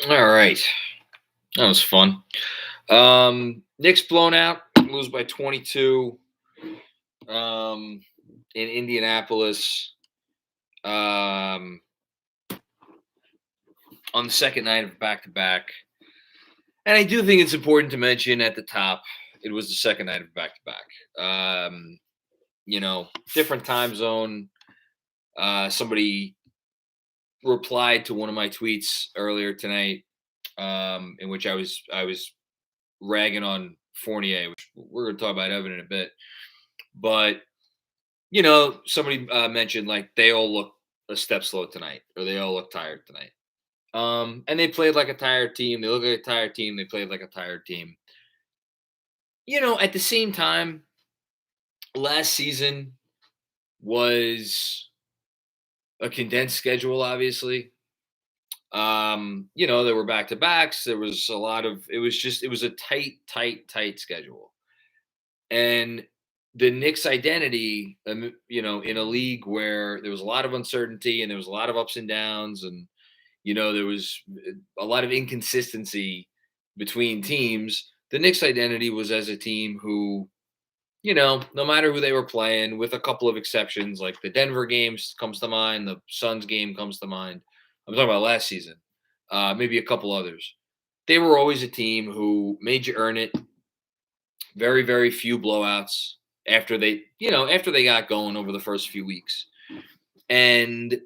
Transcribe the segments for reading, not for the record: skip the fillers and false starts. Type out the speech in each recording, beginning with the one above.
All right. That was fun. Knicks blown out, lose by 22 um, in Indianapolis um, on the second night of back to back. And I do think it's important to mention at the top, it was the second night of back to back. Different time zone. Somebody replied to one of my tweets earlier tonight, in which I was ragging on Fournier, which we're going to talk about Evan in a bit. But somebody mentioned like they all look a step slow tonight, or they all look tired tonight. And they played like a tired team. They look like a tired team. They played like a tired team. At the same time, last season was a condensed schedule, obviously. There were back to backs. There was a lot of it was a tight schedule. And the Knicks identity, in a league where there was a lot of uncertainty and there was a lot of ups and downs, and there was a lot of inconsistency between teams. The Knicks identity was as a team who, no matter who they were playing, with a couple of exceptions, like the Denver games comes to mind, the Suns game comes to mind. I'm talking about last season, maybe a couple others. They were always a team who made you earn it. Very, very few blowouts after they got going over the first few weeks. And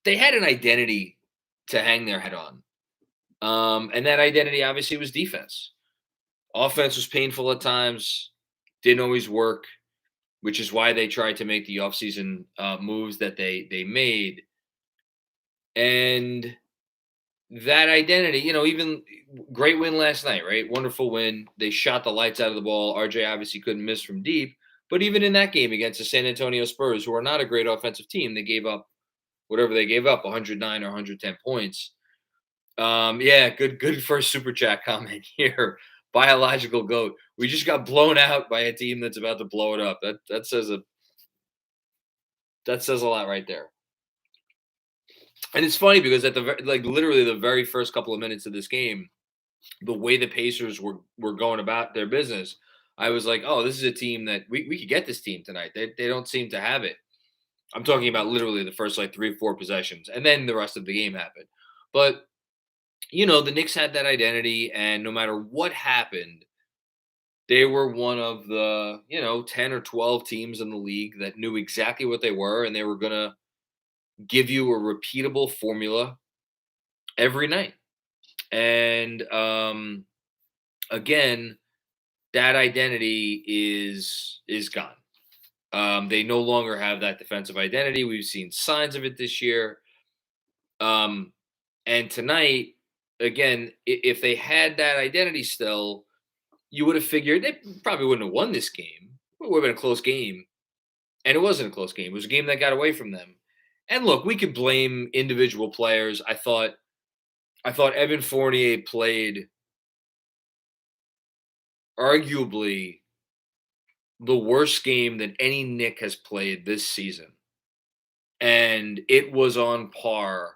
they had an identity to hang their head on. And that identity obviously was defense. Offense was painful at times, didn't always work, which is why they tried to make the offseason moves that they made. And that identity, even great win last night, right? Wonderful win. They shot the lights out of the ball. RJ obviously couldn't miss from deep. But even in that game against the San Antonio Spurs, who are not a great offensive team, they gave up whatever they gave up, 109 or 110 points. Yeah, good first super chat comment here. Biological goat. We just got blown out by a team that's about to blow it up. That says a lot right there. And it's funny because at literally the very first couple of minutes of this game, the way the Pacers were going about their business, I was like, oh, this is a team that we could get this team tonight. They don't seem to have it. I'm talking about literally the first like 3 or 4 possessions, and then the rest of the game happened. But the Knicks had that identity, and no matter what happened, they were one of the 10 or 12 teams in the league that knew exactly what they were, and they were gonna give you a repeatable formula every night. And again, that identity is gone. They no longer have that defensive identity. We've seen signs of it this year. And tonight, again, if they had that identity still, you would have figured they probably wouldn't have won this game. It would have been a close game. And it wasn't a close game. It was a game that got away from them. And look, we could blame individual players. I thought Evan Fournier played arguably the worst game that any Knick has played this season. And it was on par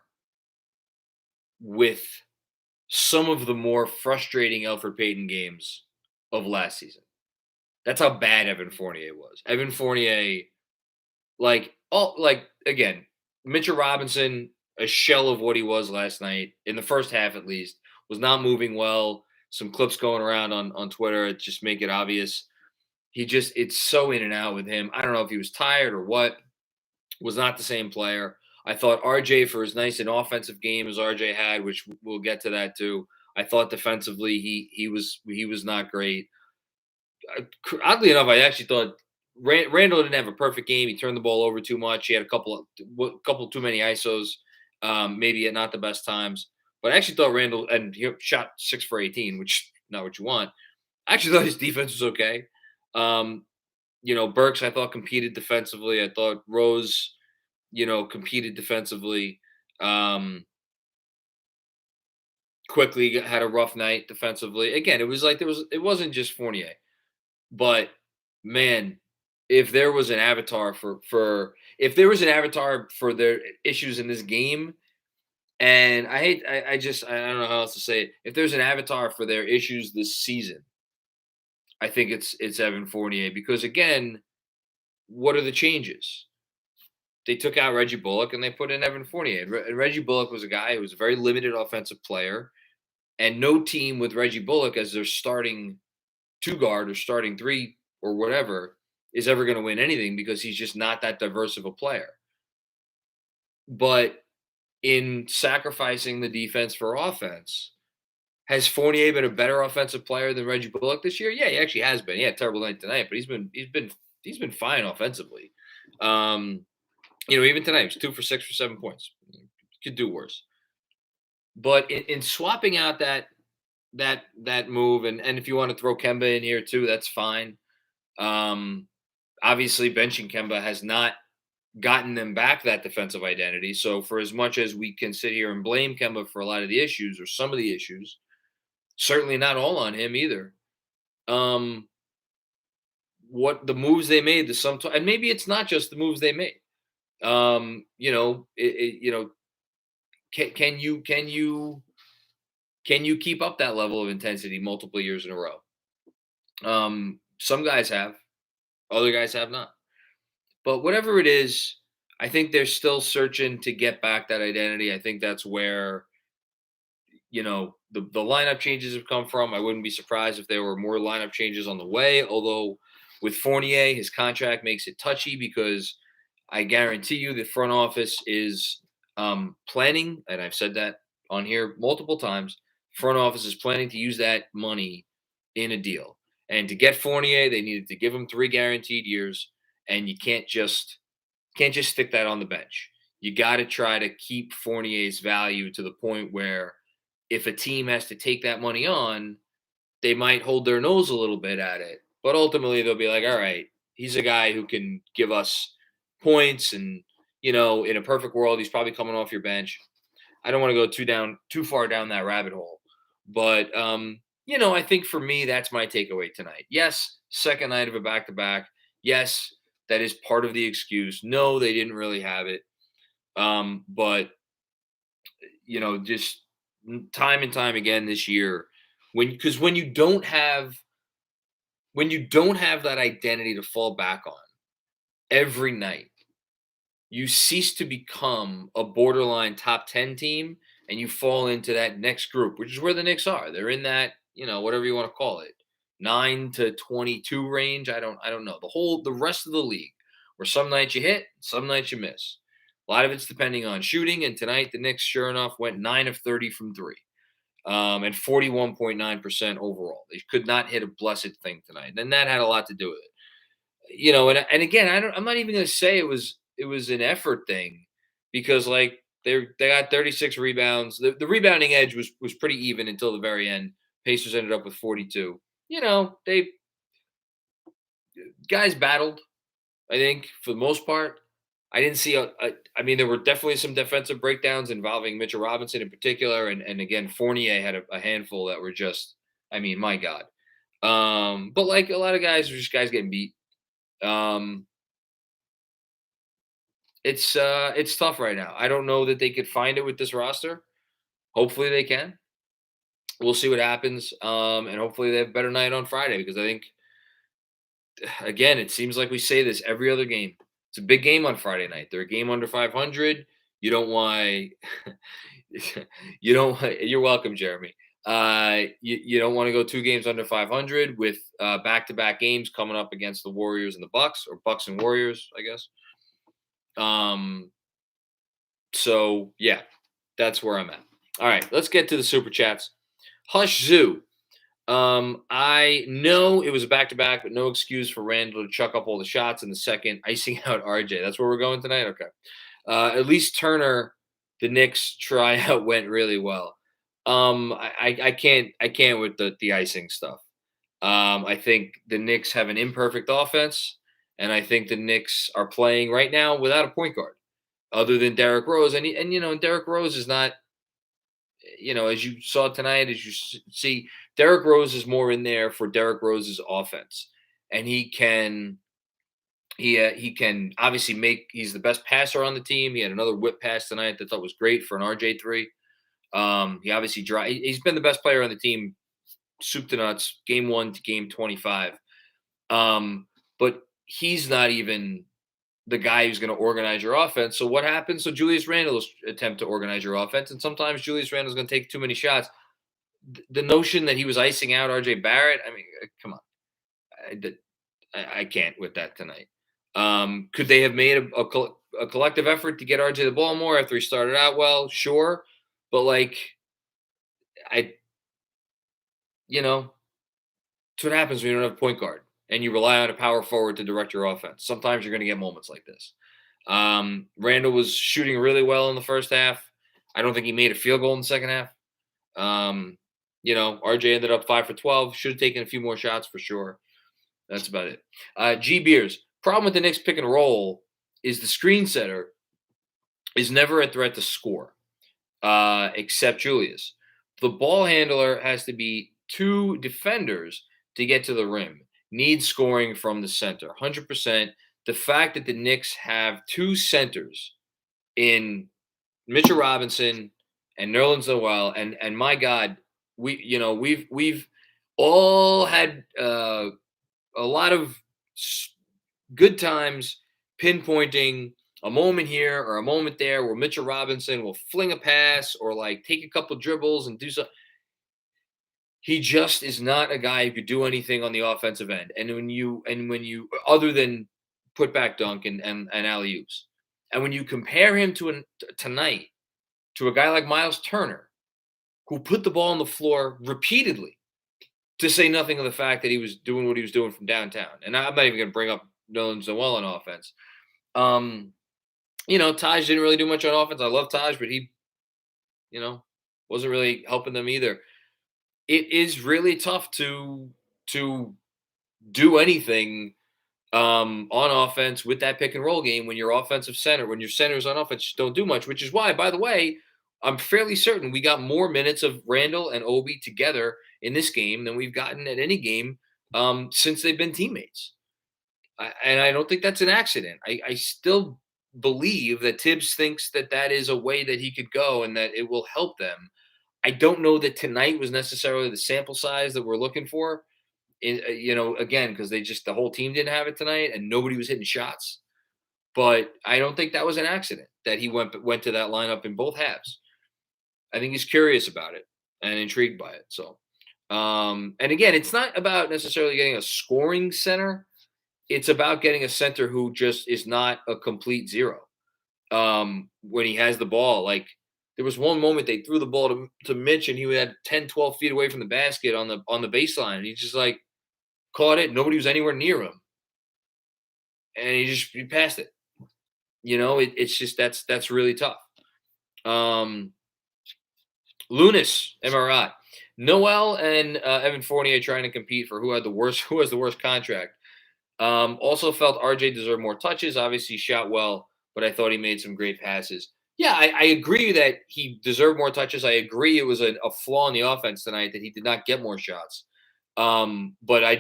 with some of the more frustrating Elfrid Payton games of last season. That's how bad Evan Fournier was. Evan Fournier, again, Mitchell Robinson, a shell of what he was last night, in the first half at least, was not moving well. Some clips going around on Twitter just make it obvious. It's so in and out with him. I don't know if he was tired or what. Was not the same player. I thought RJ, for as nice an offensive game as RJ had, which we'll get to that too, I thought defensively he was not great. Oddly enough, I actually thought Randall didn't have a perfect game. He turned the ball over too much. He had a couple too many ISOs, maybe at not the best times. But I actually thought Randall, and he shot 6 for 18, which is not what you want. I actually thought his defense was okay. Burks, I thought, competed defensively. I thought Rose, competed defensively. Quickly had a rough night defensively. Again, it wasn't just Fournier. But man, if there was an avatar for their issues in this game, And I don't know how else to say it. If there's an avatar for their issues this season, I think it's Evan Fournier because again, what are the changes? They took out Reggie Bullock and they put in Evan Fournier. And Reggie Bullock was a guy who was a very limited offensive player, and no team with Reggie Bullock as their starting two guard or starting three or whatever is ever going to win anything because he's just not that diverse of a player. But in sacrificing the defense for offense, has Fournier been a better offensive player than Reggie Bullock this year? Yeah, he actually has been. He had a terrible night tonight, but he's been fine offensively. Even tonight, he was 2 for 6 for 7 points. Could do worse. But in swapping out that move, and if you want to throw Kemba in here too, that's fine. Obviously, benching Kemba has not gotten them back that defensive identity. So for as much as we can sit here and blame Kemba for a lot of the issues or some of the issues, certainly not all on him either. What the moves they made, and maybe it's not just the moves they made. Can you keep up that level of intensity multiple years in a row? Some guys have, other guys have not. But whatever it is, I think they're still searching to get back that identity. I think that's where the lineup changes have come from. I wouldn't be surprised if there were more lineup changes on the way. Although with Fournier, his contract makes it touchy because I guarantee you the front office is planning, and I've said that on here multiple times. Front office is planning to use that money in a deal. And to get Fournier, they needed to give him 3 guaranteed years, and you can't just stick that on the bench. You got to try to keep Fournier's value to the point where if a team has to take that money on, they might hold their nose a little bit at it. But ultimately, they'll be like, all right, he's a guy who can give us points. And, in a perfect world, he's probably coming off your bench. I don't want to go too far down that rabbit hole. But, I think for me, that's my takeaway tonight. Yes, second night of a back-to-back. Yes, that is part of the excuse. No, they didn't really have it. But, just time and time again this year, when you don't have that identity to fall back on every night, you cease to become a borderline top 10 team and you fall into that next group, which is where the Knicks are. They're in that, whatever you want to call it, 9 to 22 range. I don't know. The rest of the league, where some nights you hit, some nights you miss. A lot of it's depending on shooting. And tonight, the Knicks, sure enough, went 9 of 30 from 3. And 41.9% overall. They could not hit a blessed thing tonight. And that had a lot to do with it. And again, I'm not even going to say it was an effort thing because like they got 36 rebounds. The rebounding edge was pretty even until the very end. Pacers ended up with 42. They guys battled, I think, for the most part. I didn't see there were definitely some defensive breakdowns involving Mitchell Robinson in particular. And again, Fournier had a handful that were just, my God. But like a lot of guys were just guys getting beat. It's tough right now. I don't know that they could find it with this roster. Hopefully they can. We'll see what happens. And hopefully they have a better night on Friday because I think, again, it seems like we say this every other game. It's a big game on Friday night. They're a game under 500. You don't want you're welcome, Jeremy. You don't want to go 2 games under 500 with back-to-back games coming up against the Warriors and the Bucks, or Bucks and Warriors, I guess. So yeah, that's where I'm at. All right, let's get to the super chats. Hush Zoo. I know it was a back-to-back, but no excuse for Randall to chuck up all the shots in the second, icing out RJ. That's where we're going tonight? Okay. At least Turner, the Knicks tryout went really well. I can't with the icing stuff. I think the Knicks have an imperfect offense, and I think the Knicks are playing right now without a point guard other than Derrick Rose. And Derrick Rose is not, as you saw tonight, as you see, Derrick Rose is more in there for Derrick Rose's offense. And he can He can obviously he's the best passer on the team. He had another whip pass tonight that I thought was great for an RJ3. He obviously he's been the best player on the team, soup to nuts, game 1 to game 25. But he's not even the guy who's going to organize your offense. So what happens? So Julius Randle's attempt to organize your offense, and sometimes Julius Randle's going to take too many shots. The notion that he was icing out RJ Barrett, I mean, come on. I can't with that tonight. Could they have made a collective effort to get RJ the ball more after he started out well? Sure. But like, I, you know, it's what happens when you don't have a point guard and you rely on a power forward to direct your offense. Sometimes you're going to get moments like this. Randle was shooting really well in the first half. I don't think he made a field goal in the second half. RJ ended up 5 for 12. Should have taken a few more shots for sure. That's about it. G Beers. Problem with the Knicks pick and roll is the screen setter is never a threat to score, except Julius. The ball handler has to be 2 defenders to get to the rim. Needs scoring from the center, 100%. The fact that the Knicks have 2 centers in Mitchell Robinson and Nerlens Noel, and my God, we've all had a lot of good times pinpointing a moment here or a moment there where Mitchell Robinson will fling a pass or like take a couple dribbles and do something. He just is not a guy who could do anything on the offensive end. And when you other than put back dunk and alley oops, and when you compare him to tonight to a guy like Miles Turner, who put the ball on the floor repeatedly, to say nothing of the fact that he was doing what he was doing from downtown. And I'm not even going to bring up Nerlens Noel on offense. Taj didn't really do much on offense. I love Taj, but he, wasn't really helping them either. It is really tough to do anything on offense with that pick and roll game when your centers on offense just don't do much, which is why, by the way, I'm fairly certain we got more minutes of Randle and Obi together in this game than we've gotten at any game since they've been teammates. And I don't think that's an accident. I still believe that Tibbs thinks that is a way that he could go and that it will help them. I don't know that tonight was necessarily the sample size that we're looking for. Again, because the whole team didn't have it tonight and nobody was hitting shots. But I don't think that was an accident that he went to that lineup in both halves. I think he's curious about it and intrigued by it. So, and again, it's not about necessarily getting a scoring center. It's about getting a center who just is not a complete zero. When he has the ball, like there was one moment they threw the ball to Mitch and he had 10, 12 feet away from the basket on the baseline. And he just like caught it. Nobody was anywhere near him. And he passed it. It's just, that's really tough. Lunas, MRI. Noel and Evan Fournier trying to compete for who has the worst contract. Also felt RJ deserved more touches. Obviously, he shot well, but I thought he made some great passes. Yeah, I agree that he deserved more touches. I agree it was a flaw in the offense tonight that he did not get more shots. But I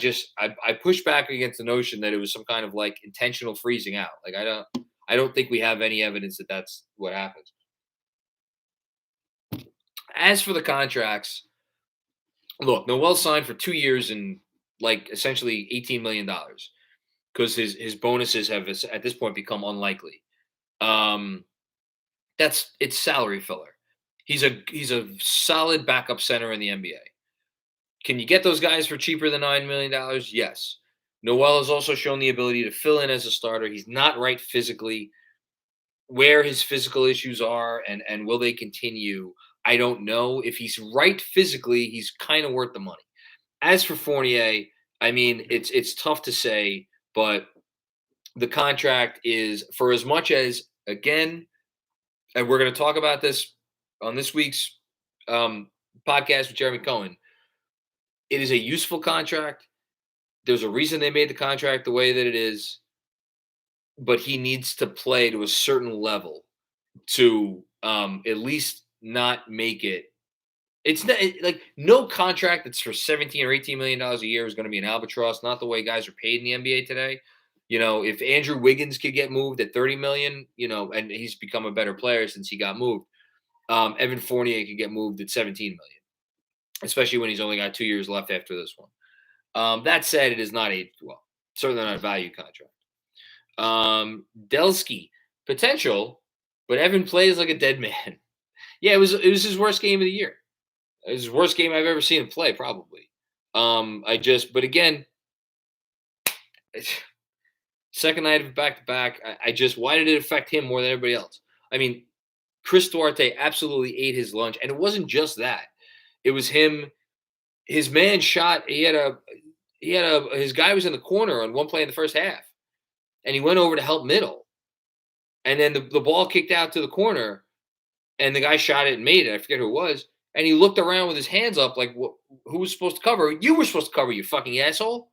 push back against the notion that it was some kind of like intentional freezing out. Like I don't think we have any evidence that that's what happens. As for the contracts, look, Noel signed for 2 years and like essentially $18 million because his bonuses have at this point become unlikely. It's salary filler. He's a solid backup center in the NBA. Can you get those guys for cheaper than $9 million? Yes. Noel has also shown the ability to fill in as a starter. He's not right physically. Where his physical issues are and will they continue, I don't know. If he's right physically, he's kind of worth the money. As for Fournier, I mean, it's tough to say, but the contract is for as much as, again, and we're going to talk about this on this week's podcast with Jeremy Cohen. It is a useful contract. There's a reason they made the contract the way that it is, but he needs to play to a certain level to at least not make it. It's not like no contract that's for $17 or $18 million a year is going to be an albatross. Not the way guys are paid in the NBA today. If Andrew Wiggins could get moved at $30 million, and he's become a better player since he got moved, Evan Fournier could get moved at $17 million, especially when he's only got 2 years left after this one. That said, it is not certainly not a value contract. Delsky, potential, but Evan plays like a dead man. Yeah, it was his worst game of the year. It was his worst game I've ever seen him play, probably. But again, second night of back-to-back, why did it affect him more than everybody else? I mean, Chris Duarte absolutely ate his lunch, and it wasn't just that. It was him. His man shot. His guy was in the corner on one play in the first half, and he went over to help middle, and then the ball kicked out to the corner, and the guy shot it and made it. I forget who it was, and he looked around with his hands up like, who was supposed to cover? You were supposed to cover, you fucking asshole.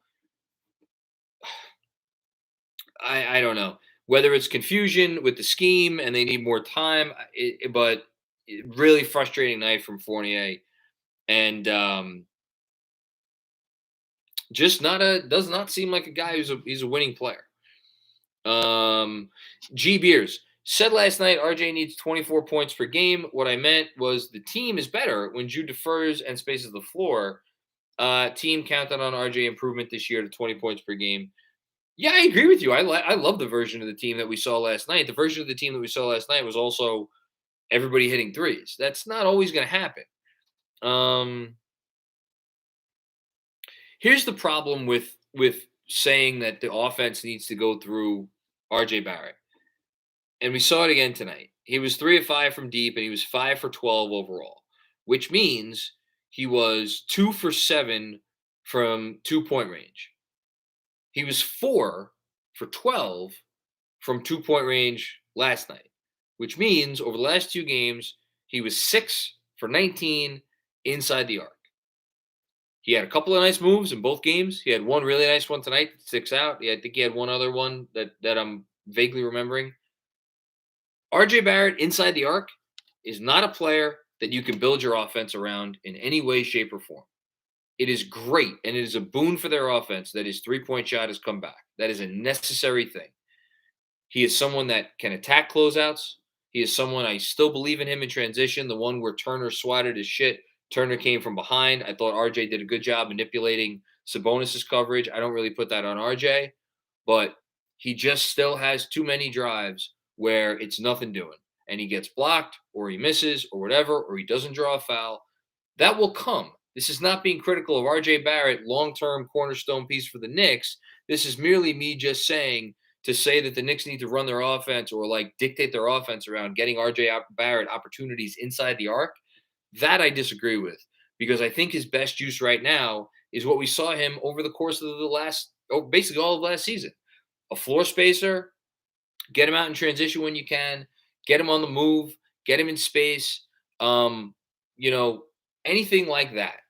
I don't know whether it's confusion with the scheme and they need more time, but really frustrating night from Fournier, and does not seem like a guy he's a winning player. G Beers said last night RJ needs 24 points per game. What I meant was the team is better when Jude defers and spaces the floor. Team counted on RJ improvement this year to 20 points per game. Yeah, I agree with you. I love the version of the team that we saw last night. The version of the team that we saw last night was also everybody hitting threes. That's not always going to happen. Here's the problem with saying that the offense needs to go through RJ Barrett. And we saw it again tonight. He was 3 of 5 from deep, and he was 5 for 12 overall, which means he was 2 for 7 from 2-point range. He was 4 for 12 from 2-point range last night, which means over the last 2 games, he was 6 for 19 inside the arc. He had a couple of nice moves in both games. He had one really nice one tonight that sticks out. I think he had one other one that I'm vaguely remembering. RJ Barrett inside the arc is not a player that you can build your offense around in any way, shape, or form. It is great, and it is a boon for their offense that his three-point shot has come back. That is a necessary thing. He is someone that can attack closeouts. He is someone I still believe in him in transition, the one where Turner swatted his shit. Turner came from behind. I thought RJ did a good job manipulating Sabonis' coverage. I don't really put that on RJ, but he just still has too many drives where it's nothing doing, and he gets blocked or he misses or whatever, or he doesn't draw a foul. That will come. This is not being critical of RJ Barrett, long-term cornerstone piece for the Knicks. This is merely me just saying to say that the Knicks need to run their offense or like dictate their offense around getting RJ Barrett opportunities inside the arc. That I disagree with, because I think his best use right now is what we saw him over the course of basically all of last season. A floor spacer, get him out in transition when you can, get him on the move, get him in space, anything like that.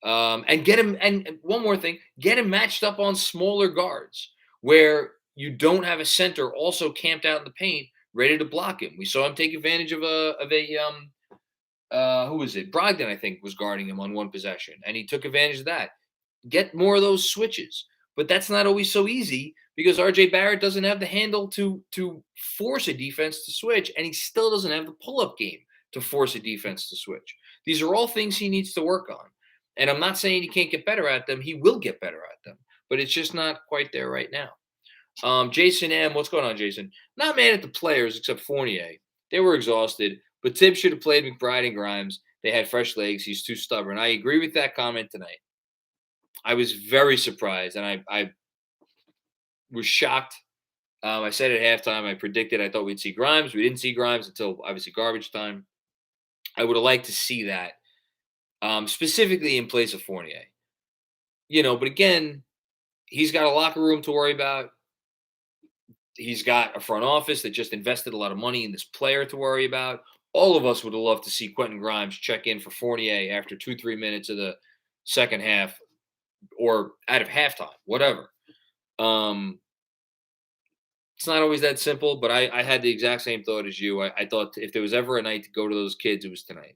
And get him, and one more thing, get him matched up on smaller guards where you don't have a center also camped out in the paint ready to block him. We saw him take advantage of who was it? Brogdon, I think, was guarding him on one possession, and he took advantage of that. Get more of those switches. But that's not always so easy because RJ Barrett doesn't have the handle to force a defense to switch, and he still doesn't have the pull-up game to force a defense to switch. These are all things he needs to work on. And I'm not saying he can't get better at them. He will get better at them. But it's just not quite there right now. Jason M., what's going on, Jason? Not mad at the players except Fournier. They were exhausted. But Tibbs should have played McBride and Grimes. They had fresh legs. He's too stubborn. I agree with that comment tonight. I was very surprised, and I was shocked. I said at halftime, I predicted I thought we'd see Grimes. We didn't see Grimes until, obviously, garbage time. I would have liked to see that, specifically in place of Fournier. But again, he's got a locker room to worry about. He's got a front office that just invested a lot of money in this player to worry about. All of us would have loved to see Quentin Grimes check in for Fournier after 2-3 minutes of the second half or out of halftime, whatever. It's not always that simple, but I had the exact same thought as you. I thought if there was ever a night to go to those kids, it was tonight.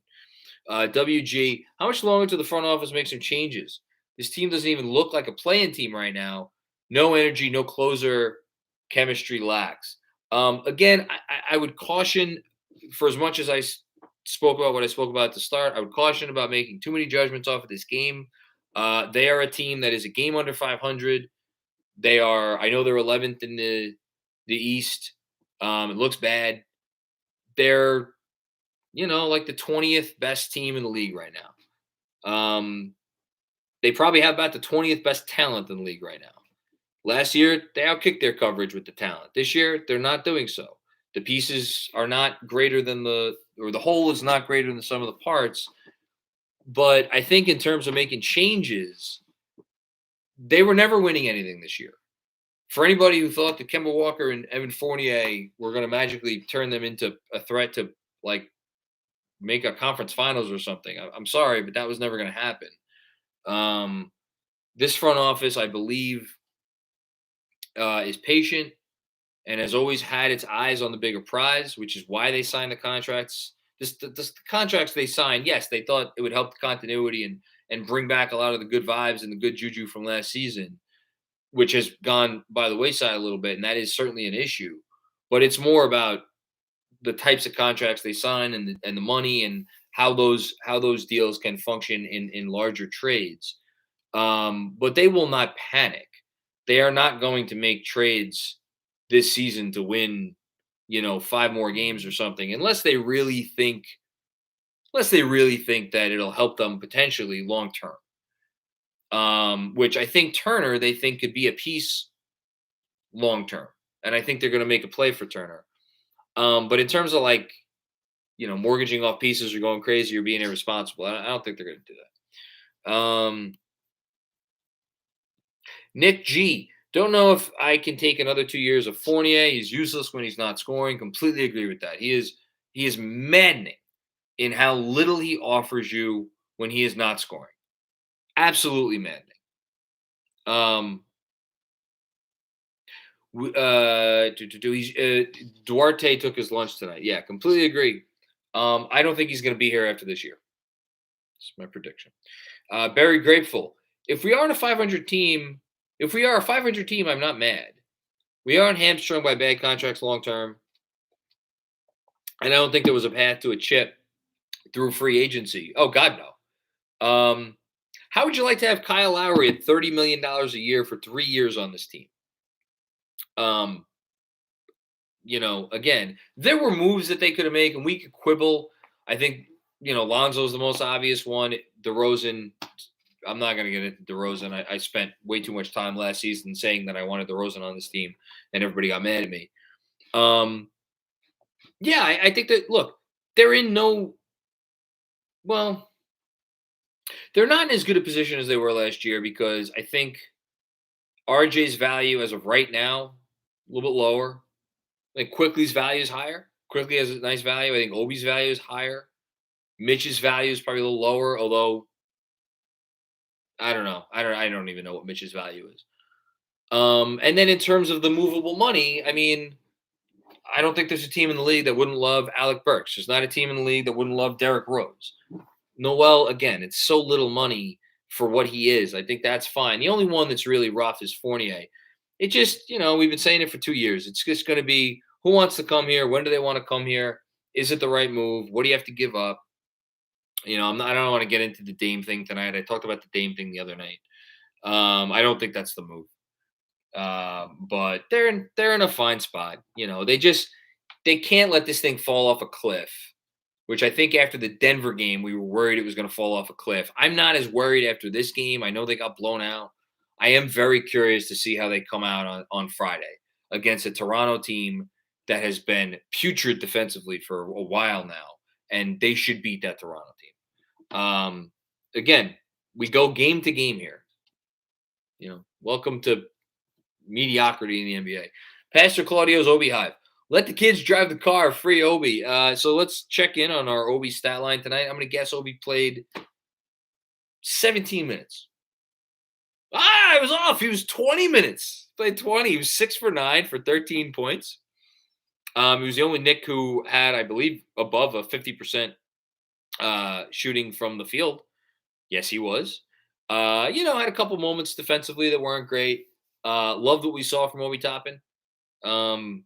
WG, how much longer till the front office make some changes? This team doesn't even look like a play-in team right now. No energy, no closer. chemistry lacks. Again, I would caution, for as much as spoke about what I spoke about at the start, I would caution about making too many judgments off of this game. They are a team that is a game under 500. I know they're 11th in the East. It looks bad. They're, like the 20th best team in the league right now. They probably have about the 20th best talent in the league right now. Last year, they outkicked their coverage with the talent. This year, they're not doing so. The pieces are not greater than the whole is not greater than the sum of the parts. But I think in terms of making changes, they were never winning anything this year. For anybody who thought that Kemba Walker and Evan Fournier were going to magically turn them into a threat to make a conference finals or something, I'm sorry, but that was never going to happen. This front office, I believe, is patient and has always had its eyes on the bigger prize, which is why they signed the contracts. The contracts they signed, yes, they thought it would help the continuity and bring back a lot of the good vibes and the good juju from last season, which has gone by the wayside a little bit, and that is certainly an issue. But it's more about the types of contracts they sign and the money and how those deals can function in larger trades. But they will not panic. They are not going to make trades this season to win, 5 more games or something, unless they really think that it'll help them potentially long term. Which I think Turner, they think could be a piece long term. And I think they're going to make a play for Turner. But in terms of mortgaging off pieces or going crazy or being irresponsible, I don't think they're going to do that. Nick G. Don't know if I can take another 2 years of Fournier. He's useless when he's not scoring. Completely agree with that. He is maddening in how little he offers you when he is not scoring. Absolutely maddening. Duarte took his lunch tonight. Yeah, completely agree. I don't think he's going to be here after this year. That's my prediction. Barry Grateful. If we are a 500 team, I'm not mad. We aren't hamstrung by bad contracts long term. And I don't think there was a path to a chip through free agency. Oh, God, no. How would you like to have Kyle Lowry at $30 million a year for 3 years on this team? Again, there were moves that they could have made, and we could quibble. I think, Lonzo's the most obvious one. DeRozan, I'm not going to get into DeRozan. I spent way too much time last season saying that I wanted DeRozan on this team, and everybody got mad at me. Yeah, I think that, look, they're not in as good a position as they were last year, because I think RJ's value as of right now, a little bit lower. I think Quickly's value is higher. Quickly has a nice value. I think Obi's value is higher. Mitch's value is probably a little lower, although I don't know. I don't even know what Mitch's value is. And then in terms of the movable money, I mean, I don't think there's a team in the league that wouldn't love Alec Burks. There's not a team in the league that wouldn't love Derrick Rose. Noel, again, it's so little money for what he is. I think that's fine. The only one that's really rough is Fournier. It just, we've been saying it for 2 years. It's just going to be, who wants to come here? When do they want to come here? Is it the right move? What do you have to give up? I don't want to get into the Dame thing tonight. I talked about the Dame thing the other night. I don't think that's the move. But they're in a fine spot. They can't let this thing fall off a cliff, which I think after the Denver game, we were worried it was going to fall off a cliff. I'm not as worried after this game. I know they got blown out. I am very curious to see how they come out on Friday against a Toronto team that has been putrid defensively for a while now, and they should beat that Toronto team. Again, we go game to game here. Welcome to mediocrity in the NBA. Pastor Claudio's Obi Hive. Let the kids drive the car. Free Obi. So let's check in on our Obi stat line tonight. I'm going to guess Obi played 17 minutes. I was off. He was 20 minutes. Played 20. He was 6 for 9 for 13 points. He was the only Knick who had, I believe, above a 50% shooting from the field. Yes, he was. Had a couple moments defensively that weren't great. Loved what we saw from Obi Toppin. Um,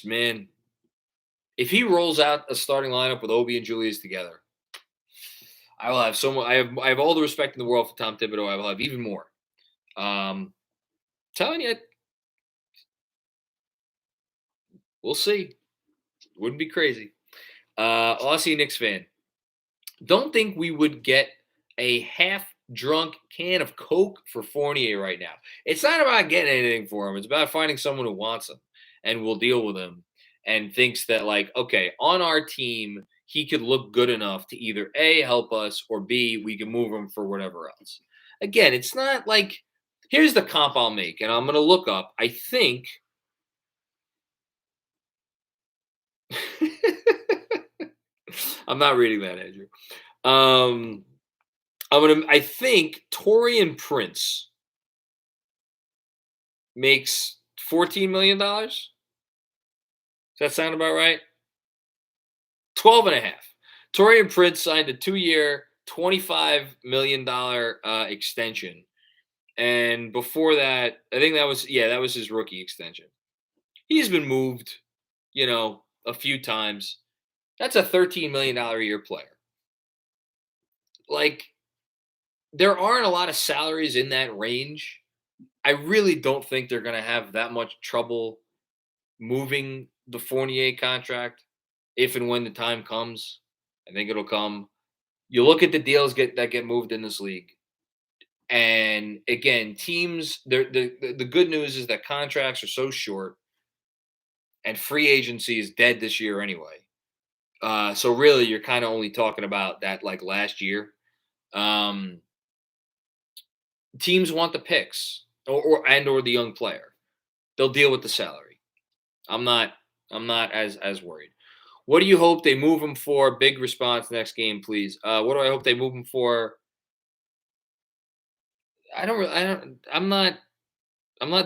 man, if he rolls out a starting lineup with Obi and Julius together, I will have so much. I have all the respect in the world for Tom Thibodeau. I will have even more. Telling you, we'll see. Wouldn't be crazy. Aussie Knicks fan. Don't think we would get a half-drunk can of Coke for Fournier right now. It's not about getting anything for him. It's about finding someone who wants him and will deal with him and thinks that, like, okay, on our team, he could look good enough to either A, help us, or B, we can move him for whatever else. Again, it's not like, here's the comp I'll make, and I'm going to look up. I think I'm not reading that, Andrew. I think Torian Prince makes $14 million. Does that sound about right? 12 and a half. Torian Prince signed a 2-year, $25 million extension. And before that, I think that was his rookie extension. He's been moved, a few times. That's a $13 million a year player. Like, there aren't a lot of salaries in that range. I really don't think they're going to have that much trouble moving the Fournier contract if and when the time comes. I think it'll come. You look at the deals that get moved in this league. And again, teams, the good news is that contracts are so short and free agency is dead this year anyway. So really, you're kind of only talking about that like last year. Teams want the picks or the young player. They'll deal with the salary. I'm not as worried. What do you hope they move him for? Big response next game, please. What do I hope they move him for? I'm not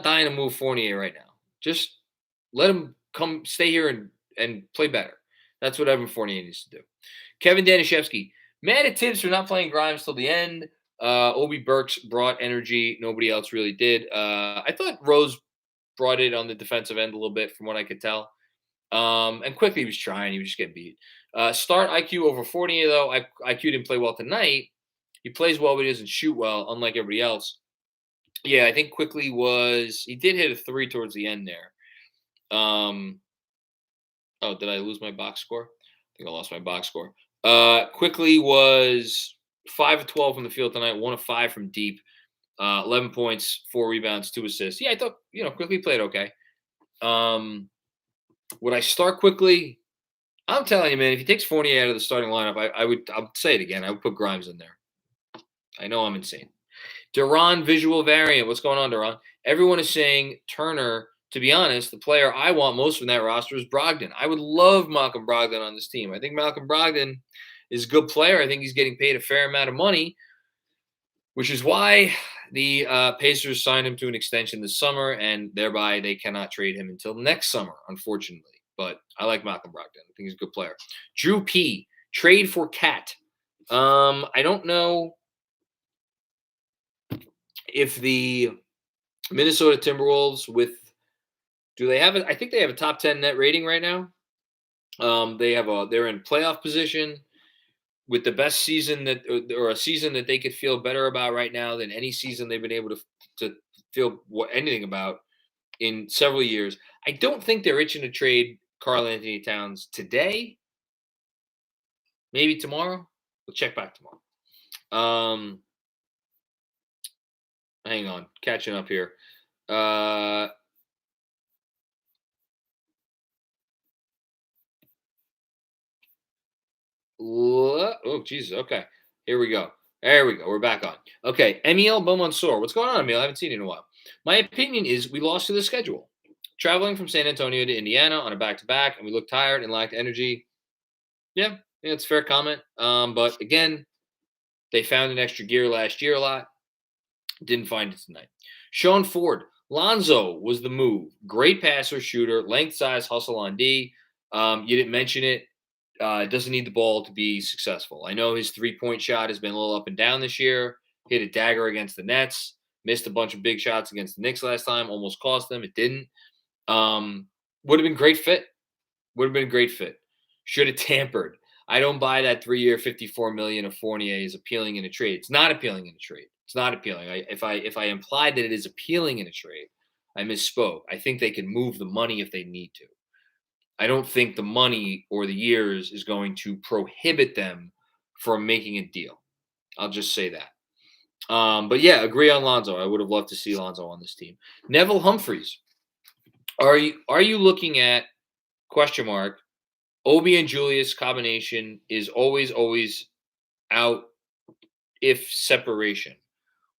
dying to move Fournier right now. Just let him come stay here and play better. That's what Evan Fournier needs to do. Kevin Danishevsky, mad at Tibbs for not playing Grimes till the end. Obi Burks brought energy. Nobody else really did. I thought Rose brought it on the defensive end a little bit from what I could tell. And quickly he was trying. He was just getting beat. Start IQ over Fournier, though. IQ didn't play well tonight. He plays well, but he doesn't shoot well, unlike everybody else. Yeah, I think quickly he did hit a 3 towards the end there. Did I lose my box score? I think I lost my box score. Quickly was 5 of 12 from the field tonight, 1 of 5 from deep, 11 points, 4 rebounds, 2 assists. Yeah, I thought, Quickly played okay. Would I start Quickly? I'm telling you, man, if he takes Fournier out of the starting lineup, I'll say it again. I would put Grimes in there. I know I'm insane. Duran visual variant. What's going on, Duran? Everyone is saying Turner. To be honest, the player I want most from that roster is Brogdon. I would love Malcolm Brogdon on this team. I think Malcolm Brogdon is a good player. I think he's getting paid a fair amount of money, which is why the Pacers signed him to an extension this summer, and thereby they cannot trade him until next summer, unfortunately. But I like Malcolm Brogdon. I think he's a good player. Drew P. Trade for Cat. I don't know if the Minnesota Timberwolves I think they have a top 10 net rating right now. They're in playoff position with the best season or a season that they could feel better about right now than any season they've been able to feel anything about in several years. I don't think they're itching to trade Karl Anthony Towns today. Maybe tomorrow. We'll check back tomorrow. Hang on, catching up here. Oh, Jesus. Okay. Here we go. There we go. We're back on. Okay. Emile Beaumont-Sor. What's going on, Emile? I haven't seen you in a while. My opinion is we lost to the schedule. Traveling from San Antonio to Indiana on a back-to-back, and we looked tired and lacked energy. Yeah, it's a fair comment. But again, they found an extra gear last year a lot. Didn't find it tonight. Sean Ford. Lonzo was the move. Great passer, shooter, length, size, hustle on D. You didn't mention it. Doesn't need the ball to be successful. I know his 3-point shot has been a little up and down this year. Hit a dagger against the Nets. Missed a bunch of big shots against the Knicks last time. Almost cost them. It didn't. Would have been great fit. Would have been a great fit. Should have tampered. I don't buy that 3-year, $54 million of Fournier is appealing in a trade. It's not appealing in a trade. It's not appealing. If I implied that it is appealing in a trade, I misspoke. I think they can move the money if they need to. I don't think the money or the years is going to prohibit them from making a deal. I'll just say that. But yeah, agree on Lonzo. I would have loved to see Lonzo on this team. Neville Humphreys. Are you looking at question mark? Obi and Julius combination is always out if separation.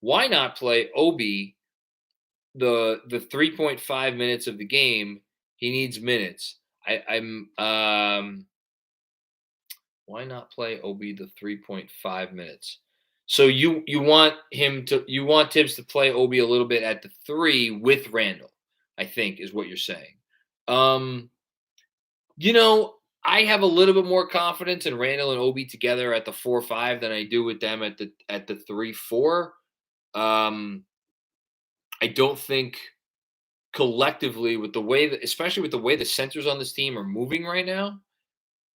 Why not play Obi the 3.5 minutes of the game? He needs minutes. Why not play Obi the 3.5 minutes? So you want Tibbs to play Obi a little bit at the 3 with Randall, I think is what you're saying. I have a little bit more confidence in Randall and Obi together at the 4-5 than I do with them at the 3-4. I don't think collectively with the way that, especially with the way the centers on this team are moving right now,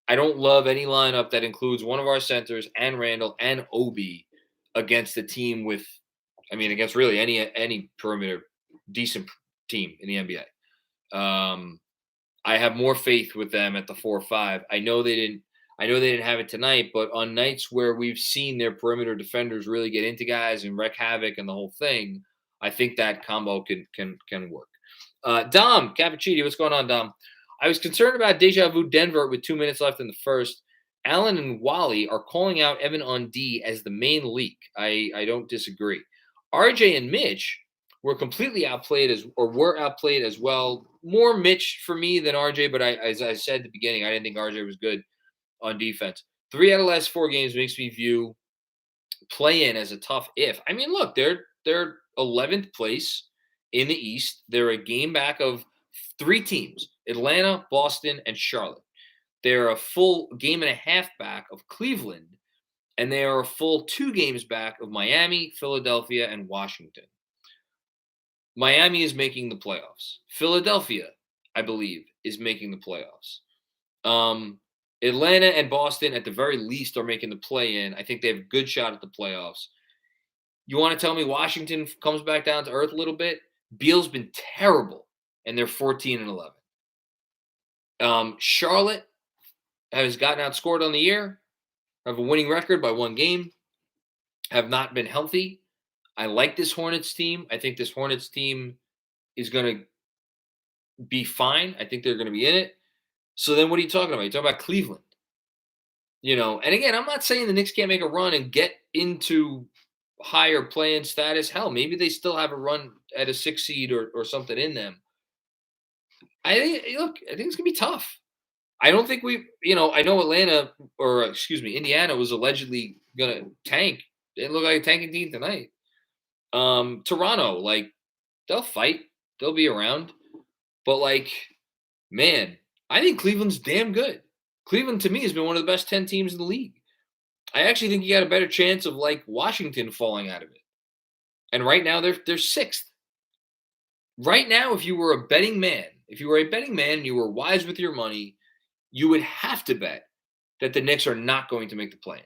I don't love any lineup that includes one of our centers and Randall and Obi against a team against really any perimeter decent team in the NBA. I have more faith with them at the 4-5. I know they didn't have it tonight, but on nights where we've seen their perimeter defenders really get into guys and wreak havoc and the whole thing, I think that combo can work. Dom Cappuccini, what's going on, Dom? I was concerned about deja vu Denver with 2 minutes left in the first. Allen and Wally are calling out Evan on D as the main leak. I don't disagree. RJ and Mitch were completely outplayed as well. More Mitch for me than RJ, but as I said at the beginning, I didn't think RJ was good on defense. 3 out of the last 4 games makes me view play-in as a tough if. I mean, look, they're 11th place in the East. They're a game back of 3 teams, Atlanta, Boston, and Charlotte. They're a full game and a half back of Cleveland, and they are a full 2 games back of Miami, Philadelphia, and Washington. Miami is making the playoffs. Philadelphia, I believe, is making the playoffs. Atlanta and Boston, at the very least, are making the play-in. I think they have a good shot at the playoffs. You want to tell me Washington comes back down to earth a little bit? Beal's been terrible, and they're 14-11. Charlotte has gotten outscored on the year, have a winning record by 1 game, have not been healthy. I like this Hornets team. I think this Hornets team is going to be fine. I think they're going to be in it. So then what are you talking about? You're talking about Cleveland. And again, I'm not saying the Knicks can't make a run and get into higher play-in status. Hell, maybe they still have a run at a 6 seed or something in them. I think it's going to be tough. I don't think I know Indiana was allegedly going to tank. It didn't look like a tanking team tonight. Toronto, they'll fight. They'll be around. But, man, I think Cleveland's damn good. Cleveland, to me, has been one of the best 10 teams in the league. I actually think you got a better chance of, Washington falling out of it. And right now, they're 6th. Right now, if you were a betting man and you were wise with your money, you would have to bet that the Knicks are not going to make the play-in.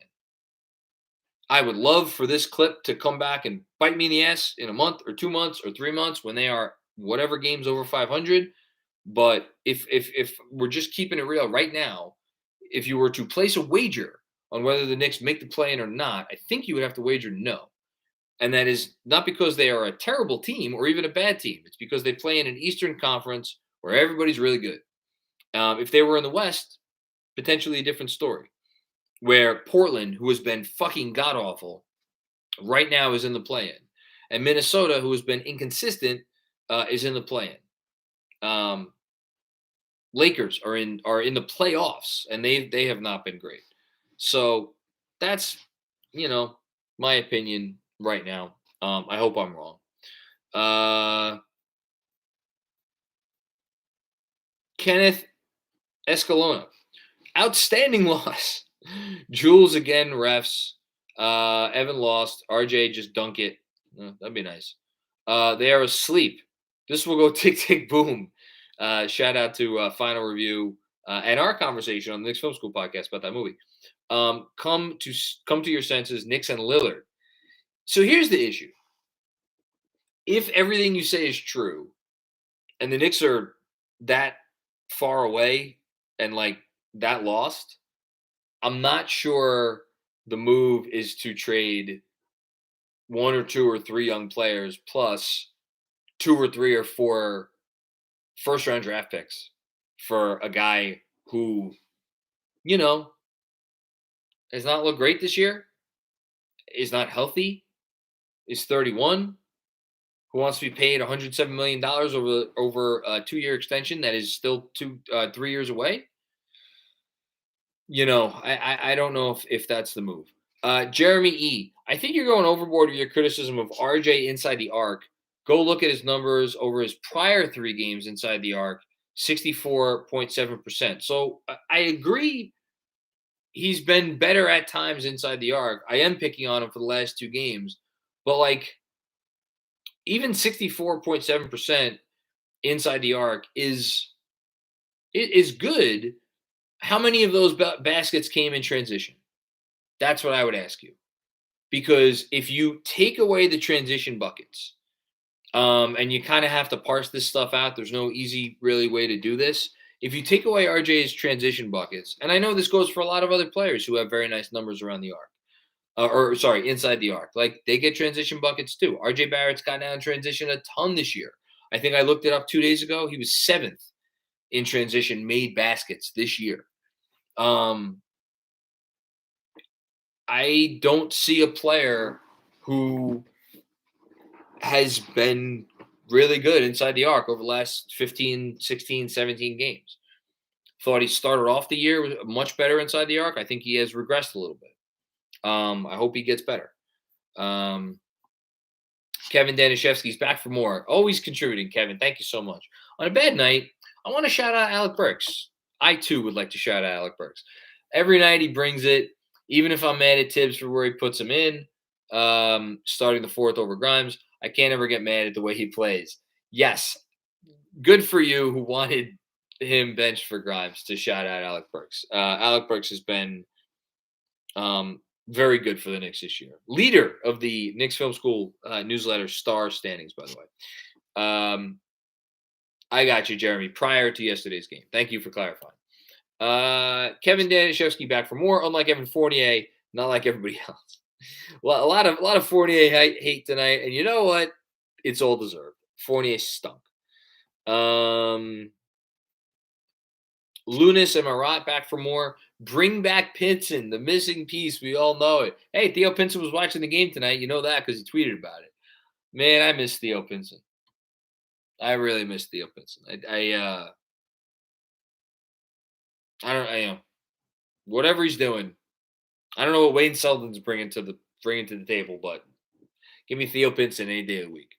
I would love for this clip to come back and bite me in the ass in a month or 2 months or 3 months when they are whatever games over 500. But if we're just keeping it real right now, if you were to place a wager on whether the Knicks make the play-in or not, I think you would have to wager no. And that is not because they are a terrible team or even a bad team. It's because they play in an Eastern Conference where everybody's really good. If they were in the West, potentially a different story. Where Portland, who has been fucking god-awful, right now is in the play-in. And Minnesota, who has been inconsistent, is in the play-in. Lakers are in the playoffs, and they have not been great. So that's, my opinion right now. I hope I'm wrong. Kenneth Escalona. Outstanding loss. Jules again, refs. Evan lost. RJ just dunk it. That'd be nice. They are asleep. This will go tick, tick, boom. Shout out to Final Review and our conversation on the Knicks Film School podcast about that movie. Come to your senses, Knicks and Lillard. So here's the issue. If everything you say is true, and the Knicks are that far away and like that lost, I'm not sure the move is to trade one or two or three young players plus 2 or 3 or 4 first round draft picks for a guy who, you know, has not looked great this year, is not healthy, is 31, who wants to be paid $107 million over a 2-year extension that is still 3 years away. I don't know if that's the move. Jeremy E. I think you're going overboard with your criticism of RJ inside the arc. Go look at his numbers over his prior 3 games inside the arc, 64.7%. So I agree he's been better at times inside the arc. I am picking on him for the last 2 games, but like even 64.7% inside the arc is good. How many of those baskets came in transition? That's what I would ask you. Because if you take away the transition buckets, and you kind of have to parse this stuff out, there's no easy, really way to do this. If you take away RJ's transition buckets, and I know this goes for a lot of other players who have very nice numbers around the arc, inside the arc. Like, they get transition buckets too. RJ Barrett's gotten out in transition a ton this year. I think I looked it up 2 days ago. He was 7th in transition made baskets this year. I don't see a player who has been really good inside the arc over the last 15, 16, 17 games. Thought he started off the year much better inside the arc. I think he has regressed a little bit. I hope he gets better. Kevin Danishevsky's back for more. Always contributing, Kevin. Thank you so much. On a bad night, I want to shout out Alec Burks. I, too, would like to shout out Alec Burks. Every night he brings it, even if I'm mad at Tibbs for where he puts him in, starting the 4th over Grimes. I can't ever get mad at the way he plays. Yes, good for you who wanted him benched for Grimes to shout out Alec Burks. Alec Burks has been very good for the Knicks this year. Leader of the Knicks Film School newsletter star standings, by the way. I got you, Jeremy, prior to yesterday's game. Thank you for clarifying. Kevin Danishevsky back for more. Unlike Evan Fournier, not like everybody else. Well, a lot of Fournier hate tonight, and you know what? It's all deserved. Fournier stunk. Lunas and Marat back for more. Bring back Pinson, the missing piece. We all know it. Hey, Theo Pinson was watching the game tonight. You know that because he tweeted about it. Man, I miss Theo Pinson. I really miss Theo Pinson. I don't. Whatever he's doing. I don't know what Wayne Selden's bringing to the table, but give me Theo Pinson any day of the week.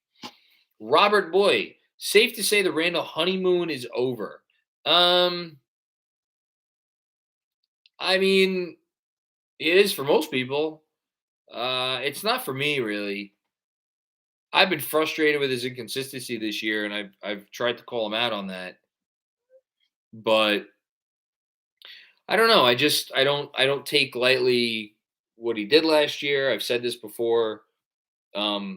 Robert Boy, safe to say the Randall honeymoon is over. I mean, it is for most people. It's not for me, really. I've been frustrated with his inconsistency this year, and I've tried to call him out on that. But I don't know. I don't take lightly what he did last year. I've said this before. He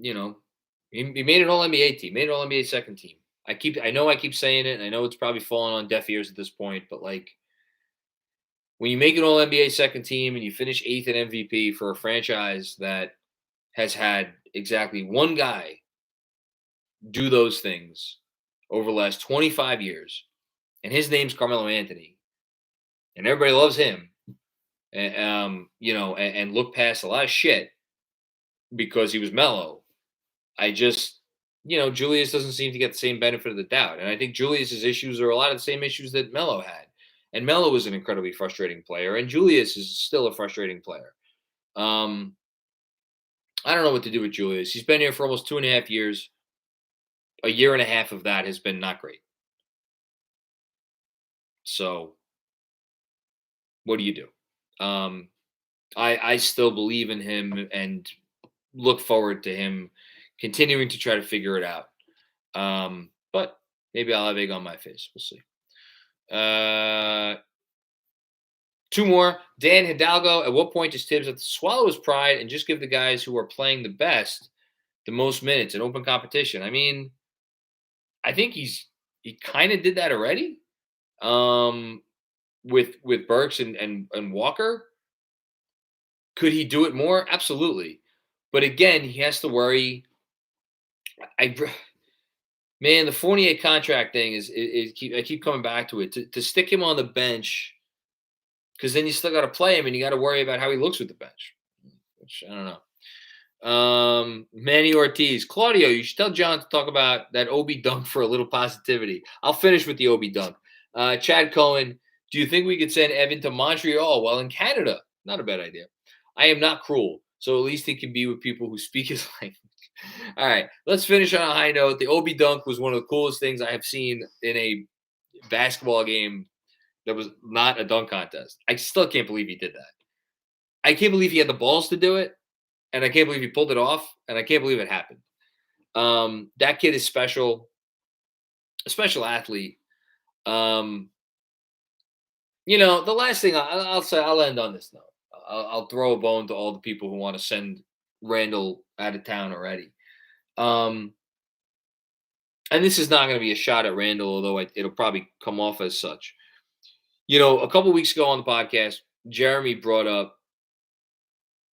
made an All-NBA team, made an All-NBA second team. I know I keep saying it, and I know it's probably falling on deaf ears at this point, but like when you make an All-NBA second team and you finish 8th in MVP for a franchise that has had exactly one guy do those things over the last 25 years, and his name's Carmelo Anthony, and everybody loves him, and look past a lot of shit because he was Melo. Julius doesn't seem to get the same benefit of the doubt. And I think Julius's issues are a lot of the same issues that Melo had. And Melo was an incredibly frustrating player, and Julius is still a frustrating player. I don't know what to do with Julius. He's been here for almost 2.5 years. A year and a half of that has been not great. So what do you do? I still believe in him, and look forward to him continuing to try to figure it out. But maybe I'll have egg on my face. We'll see. Two more. Dan Hidalgo. At what point does Tibbs have to swallow his pride and just give the guys who are playing the best the most minutes in open competition? I mean, I think he kind of did that already. With Burks and Walker. Could he do it more? Absolutely. But again, he has to worry. Man, the Fournier contract thing is I keep coming back to it. To stick him on the bench, because then you still got to play him, and you got to worry about how he looks with the bench. Which I don't know. Manny Ortiz, Claudio, you should tell John to talk about that Obi dunk for a little positivity. I'll finish with the Obi dunk. Chad Cohen, do you think we could send Evan to Montreal while in Canada? Not a bad idea. I am not cruel, so at least he can be with people who speak his language. All right, let's finish on a high note. The Obi dunk was one of the coolest things I have seen in a basketball game that was not a dunk contest. I still can't believe he did that. I can't believe he had the balls to do it, and I can't believe he pulled it off, and I can't believe it happened. That kid is special, a special athlete. The last thing I'll say, I'll end on this note. I'll throw a bone to all the people who want to send Randall out of town already. And this is not going to be a shot at Randall, although it'll probably come off as such. A couple weeks ago on the podcast, Jeremy brought up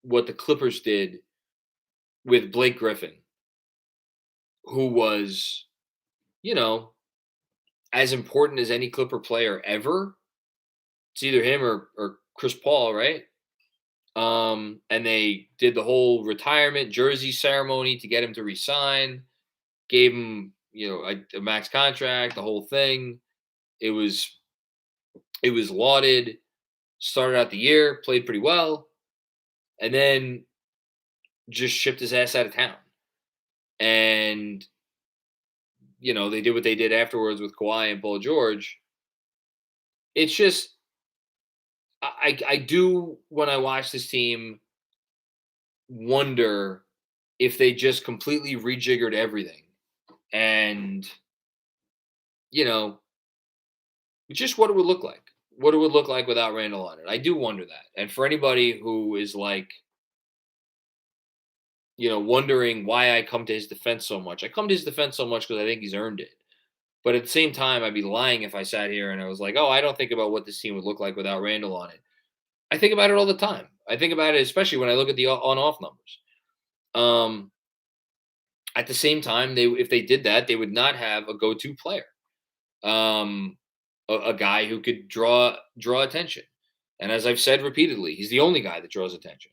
what the Clippers did with Blake Griffin, who was, as important as any Clipper player ever. It's either him or Chris Paul, right? And they did the whole retirement jersey ceremony to get him to resign, gave him, a max contract, the whole thing. It was lauded, started out the year, played pretty well, and then just shipped his ass out of town. And, they did what they did afterwards with Kawhi and Paul George. It's just, I do, when I watch this team, wonder if they just completely rejiggered everything. And, just what it would look like. What it would look like without Randall on it. I do wonder that. And for anybody who is like, wondering why I come to his defense so much. I come to his defense so much because I think he's earned it. But at the same time, I'd be lying if I sat here and I was like, oh, I don't think about what this team would look like without Randall on it. I think about it all the time. I think about it, especially when I look at the on-off numbers. At the same time, if they did that, they would not have a go-to player, a guy who could draw attention. And as I've said repeatedly, he's the only guy that draws attention.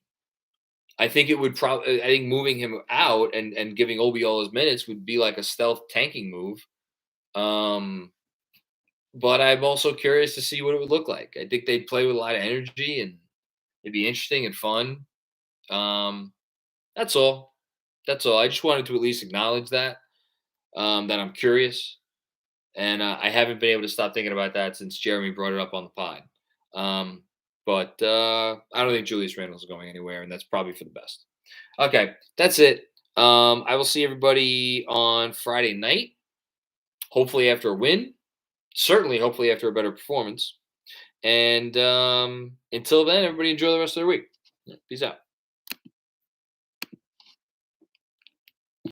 I think it would probably. I think moving him out and giving Obi all his minutes would be like a stealth tanking move. But I'm also curious to see what it would look like. I think they'd play with a lot of energy and it'd be interesting and fun. That's all. That's all. I just wanted to at least acknowledge that I'm curious. And I haven't been able to stop thinking about that since Jeremy brought it up on the pod. But I don't think Julius Randle's going anywhere, and that's probably for the best. Okay, that's it. I will see everybody on Friday night, hopefully after a win. Certainly, hopefully after a better performance. And until then, everybody enjoy the rest of their week. Peace out.